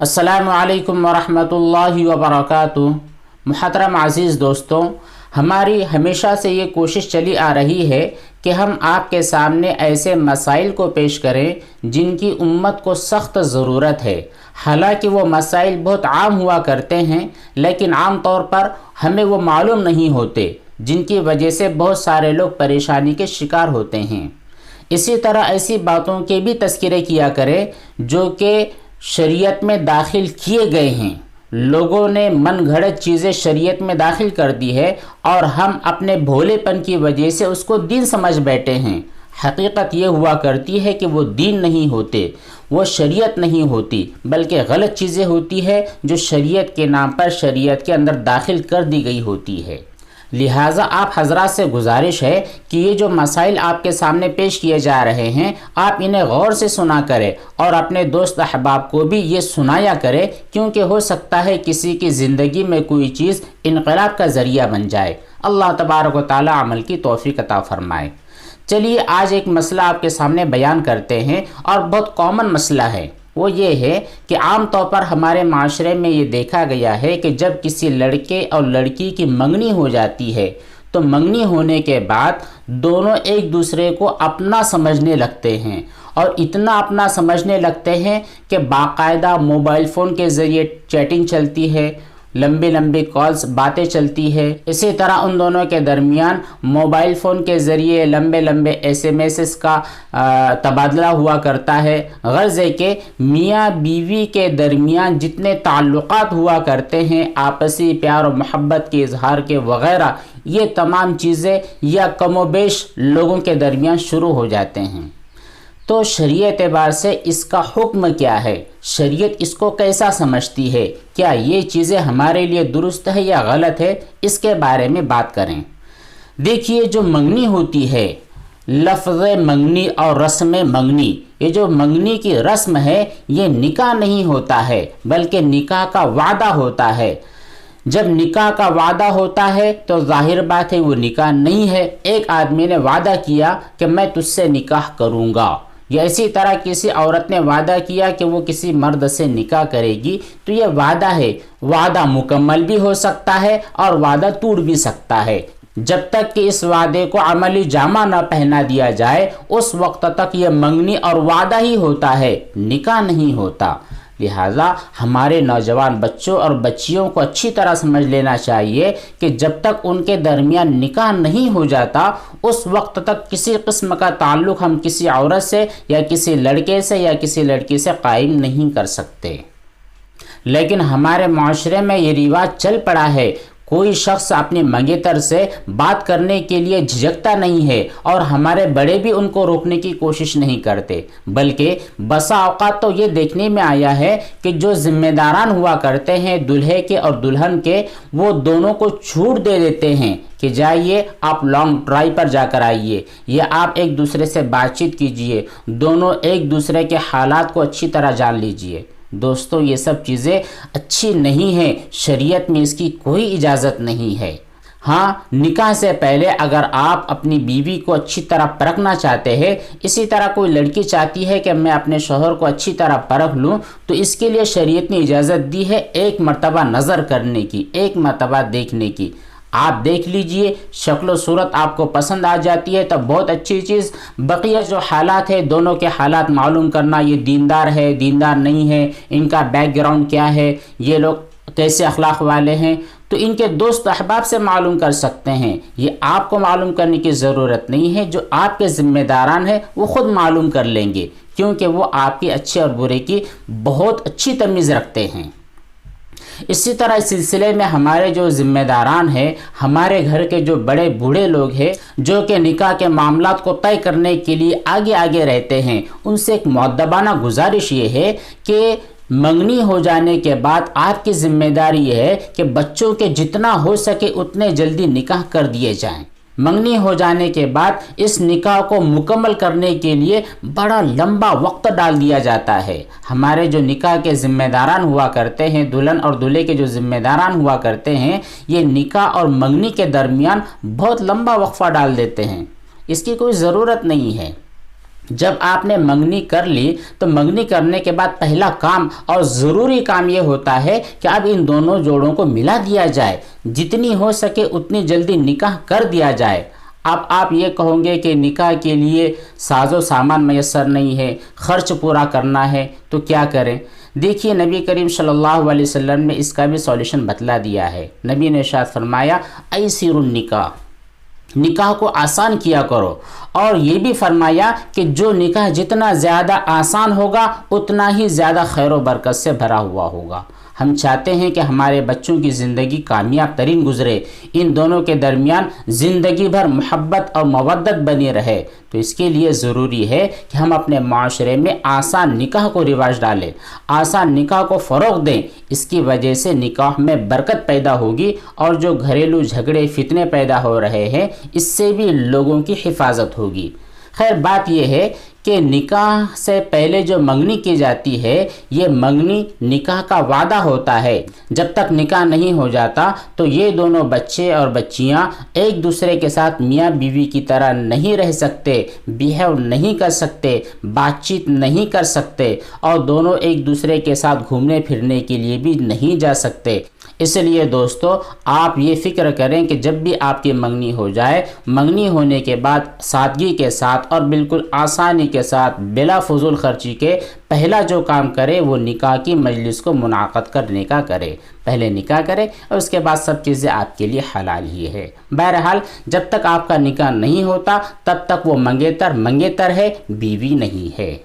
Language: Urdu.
السلام علیکم ورحمۃ اللہ وبرکاتہ۔ محترم عزیز دوستوں، ہماری ہمیشہ سے یہ کوشش چلی آ رہی ہے کہ ہم آپ کے سامنے ایسے مسائل کو پیش کریں جن کی امت کو سخت ضرورت ہے۔ حالانکہ وہ مسائل بہت عام ہوا کرتے ہیں، لیکن عام طور پر ہمیں وہ معلوم نہیں ہوتے، جن کی وجہ سے بہت سارے لوگ پریشانی کے شکار ہوتے ہیں۔ اسی طرح ایسی باتوں کے بھی تذکرے کیا کریں جو کہ شریعت میں داخل کیے گئے ہیں۔ لوگوں نے من گھڑت چیزیں شریعت میں داخل کر دی ہے اور ہم اپنے بھولے پن کی وجہ سے اس کو دین سمجھ بیٹھے ہیں۔ حقیقت یہ ہوا کرتی ہے کہ وہ دین نہیں ہوتے، وہ شریعت نہیں ہوتی، بلکہ غلط چیزیں ہوتی ہے جو شریعت کے نام پر شریعت کے اندر داخل کر دی گئی ہوتی ہے۔ لہٰذا آپ حضرات سے گزارش ہے کہ یہ جو مسائل آپ کے سامنے پیش کیے جا رہے ہیں، آپ انہیں غور سے سنا کریں اور اپنے دوست احباب کو بھی یہ سنایا کریں، کیونکہ ہو سکتا ہے کسی کی زندگی میں کوئی چیز انقلاب کا ذریعہ بن جائے۔ اللہ تبارک و تعالی عمل کی توفیق عطا فرمائے۔ چلیے آج ایک مسئلہ آپ کے سامنے بیان کرتے ہیں، اور بہت کامن مسئلہ ہے۔ وہ یہ ہے کہ عام طور پر ہمارے معاشرے میں یہ دیکھا گیا ہے کہ جب کسی لڑکے اور لڑکی کی منگنی ہو جاتی ہے تو منگنی ہونے کے بعد دونوں ایک دوسرے کو اپنا سمجھنے لگتے ہیں، اور اتنا اپنا سمجھنے لگتے ہیں کہ باقاعدہ موبائل فون کے ذریعے چیٹنگ چلتی ہے، لمبی لمبی کالز باتیں چلتی ہے۔ اسی طرح ان دونوں کے درمیان موبائل فون کے ذریعے لمبے لمبے SMS کا تبادلہ ہوا کرتا ہے۔ غرض ہے کہ میاں بیوی کے درمیان جتنے تعلقات ہوا کرتے ہیں، آپسی پیار و محبت کے اظہار کے وغیرہ، یہ تمام چیزیں یا کم و بیش لوگوں کے درمیان شروع ہو جاتے ہیں۔ تو شریعت اعتبار سے اس کا حکم کیا ہے؟ شریعت اس کو کیسا سمجھتی ہے؟ کیا یہ چیزیں ہمارے لیے درست ہے یا غلط ہے؟ اس کے بارے میں بات کریں۔ دیکھیے، جو منگنی ہوتی ہے، لفظ منگنی اور رسم منگنی، یہ جو منگنی کی رسم ہے یہ نکاح نہیں ہوتا ہے، بلکہ نکاح کا وعدہ ہوتا ہے۔ جب نکاح کا وعدہ ہوتا ہے تو ظاہر بات ہے وہ نکاح نہیں ہے۔ ایک آدمی نے وعدہ کیا کہ میں تجھ سے نکاح کروں گا، یا اسی طرح کسی عورت نے وعدہ کیا کہ وہ کسی مرد سے نکاح کرے گی، تو یہ وعدہ ہے۔ وعدہ مکمل بھی ہو سکتا ہے اور وعدہ ٹوٹ بھی سکتا ہے۔ جب تک کہ اس وعدے کو عملی جامہ نہ پہنا دیا جائے، اس وقت تک یہ منگنی اور وعدہ ہی ہوتا ہے، نکاح نہیں ہوتا۔ لہٰذا ہمارے نوجوان بچوں اور بچیوں کو اچھی طرح سمجھ لینا چاہیے کہ جب تک ان کے درمیان نکاح نہیں ہو جاتا، اس وقت تک کسی قسم کا تعلق ہم کسی عورت سے یا کسی لڑکے سے یا کسی لڑکی سے قائم نہیں کر سکتے۔ لیکن ہمارے معاشرے میں یہ رواج چل پڑا ہے، کوئی شخص اپنی منگیتر سے بات کرنے کے لیے جھجکتا نہیں ہے، اور ہمارے بڑے بھی ان کو روکنے کی کوشش نہیں کرتے، بلکہ بسا اوقات تو یہ دیکھنے میں آیا ہے کہ جو ذمہ داران ہوا کرتے ہیں دلہے کے اور دلہن کے، وہ دونوں کو چھوٹ دے دیتے ہیں کہ جائیے آپ لانگ ڈرائیو پر جا کر آئیے، یا آپ ایک دوسرے سے بات چیت کیجئے، دونوں ایک دوسرے کے حالات کو اچھی طرح جان لیجئے۔ دوستوں، یہ سب چیزیں اچھی نہیں ہیں، شریعت میں اس کی کوئی اجازت نہیں ہے۔ ہاں، نکاح سے پہلے اگر آپ اپنی بیوی کو اچھی طرح پرکھنا چاہتے ہیں، اسی طرح کوئی لڑکی چاہتی ہے کہ میں اپنے شوہر کو اچھی طرح پرکھ لوں، تو اس کے لیے شریعت نے اجازت دی ہے ایک مرتبہ نظر کرنے کی، ایک مرتبہ دیکھنے کی۔ آپ دیکھ لیجئے، شکل و صورت آپ کو پسند آ جاتی ہے تو بہت اچھی چیز۔ بقیہ جو حالات ہے، دونوں کے حالات معلوم کرنا، یہ دیندار ہے، دیندار نہیں ہے، ان کا بیک گراؤنڈ کیا ہے، یہ لوگ کیسے اخلاق والے ہیں، تو ان کے دوست احباب سے معلوم کر سکتے ہیں۔ یہ آپ کو معلوم کرنے کی ضرورت نہیں ہے، جو آپ کے ذمہ داران ہیں وہ خود معلوم کر لیں گے، کیونکہ وہ آپ کی اچھے اور برے کی بہت اچھی تمیز رکھتے ہیں۔ اسی طرح اس سلسلے میں ہمارے جو ذمہ داران ہیں، ہمارے گھر کے جو بڑے بوڑھے لوگ ہیں، جو کہ نکاح کے معاملات کو طے کرنے کے لیے آگے آگے رہتے ہیں، ان سے ایک مؤدبانہ گزارش یہ ہے کہ منگنی ہو جانے کے بعد آپ کی ذمہ داری یہ ہے کہ بچوں کے جتنا ہو سکے اتنے جلدی نکاح کر دیے جائیں۔ منگنی ہو جانے کے بعد اس نکاح کو مکمل کرنے کے لیے بڑا لمبا وقت ڈال دیا جاتا ہے۔ ہمارے جو نکاح کے ذمہ داران ہوا کرتے ہیں، دلہن اور دولہے کے جو ذمہ داران ہوا کرتے ہیں، یہ نکاح اور منگنی کے درمیان بہت لمبا وقفہ ڈال دیتے ہیں۔ اس کی کوئی ضرورت نہیں ہے۔ جب آپ نے منگنی کر لی تو منگنی کرنے کے بعد پہلا کام اور ضروری کام یہ ہوتا ہے کہ اب ان دونوں جوڑوں کو ملا دیا جائے، جتنی ہو سکے اتنی جلدی نکاح کر دیا جائے۔ اب آپ یہ کہوں گے کہ نکاح کے لیے ساز و سامان میسر نہیں ہے، خرچ پورا کرنا ہے، تو کیا کریں؟ دیکھیے نبی کریم صلی اللہ علیہ وسلم نے اس کا بھی سولیوشن بتلا دیا ہے۔ نبی نے ارشاد فرمایا ایسر النکاح، نکاح کو آسان کیا کرو، اور یہ بھی فرمایا کہ جو نکاح جتنا زیادہ آسان ہوگا اتنا ہی زیادہ خیر و برکت سے بھرا ہوا ہوگا۔ ہم چاہتے ہیں کہ ہمارے بچوں کی زندگی کامیاب ترین گزرے، ان دونوں کے درمیان زندگی بھر محبت اور مودت بنی رہے، تو اس کے لیے ضروری ہے کہ ہم اپنے معاشرے میں آسان نکاح کو رواج ڈالیں، آسان نکاح کو فروغ دیں۔ اس کی وجہ سے نکاح میں برکت پیدا ہوگی، اور جو گھریلو جھگڑے فتنے پیدا ہو رہے ہیں اس سے بھی لوگوں کی حفاظت ہوگی۔ خیر بات یہ ہے کہ نکاح سے پہلے جو منگنی کی جاتی ہے، یہ منگنی نکاح کا وعدہ ہوتا ہے۔ جب تک نکاح نہیں ہو جاتا تو یہ دونوں بچے اور بچیاں ایک دوسرے کے ساتھ میاں بیوی کی طرح نہیں رہ سکتے، بیہیو نہیں کر سکتے، بات چیت نہیں کر سکتے، اور دونوں ایک دوسرے کے ساتھ گھومنے پھرنے کے لیے بھی نہیں جا سکتے۔ اس لیے دوستو آپ یہ فکر کریں کہ جب بھی آپ کی منگنی ہو جائے، منگنی ہونے کے بعد سادگی کے ساتھ اور بالکل آسانی کے ساتھ بلا فضول خرچی کے پہلا جو کام کرے وہ نکاح کی مجلس کو منعقد کرنے کا کرے۔ پہلے نکاح کرے اور اس کے بعد سب چیزیں آپ کے لیے حلال ہی ہے۔ بہرحال جب تک آپ کا نکاح نہیں ہوتا تب تک وہ منگیتر ہے، بیوی نہیں ہے۔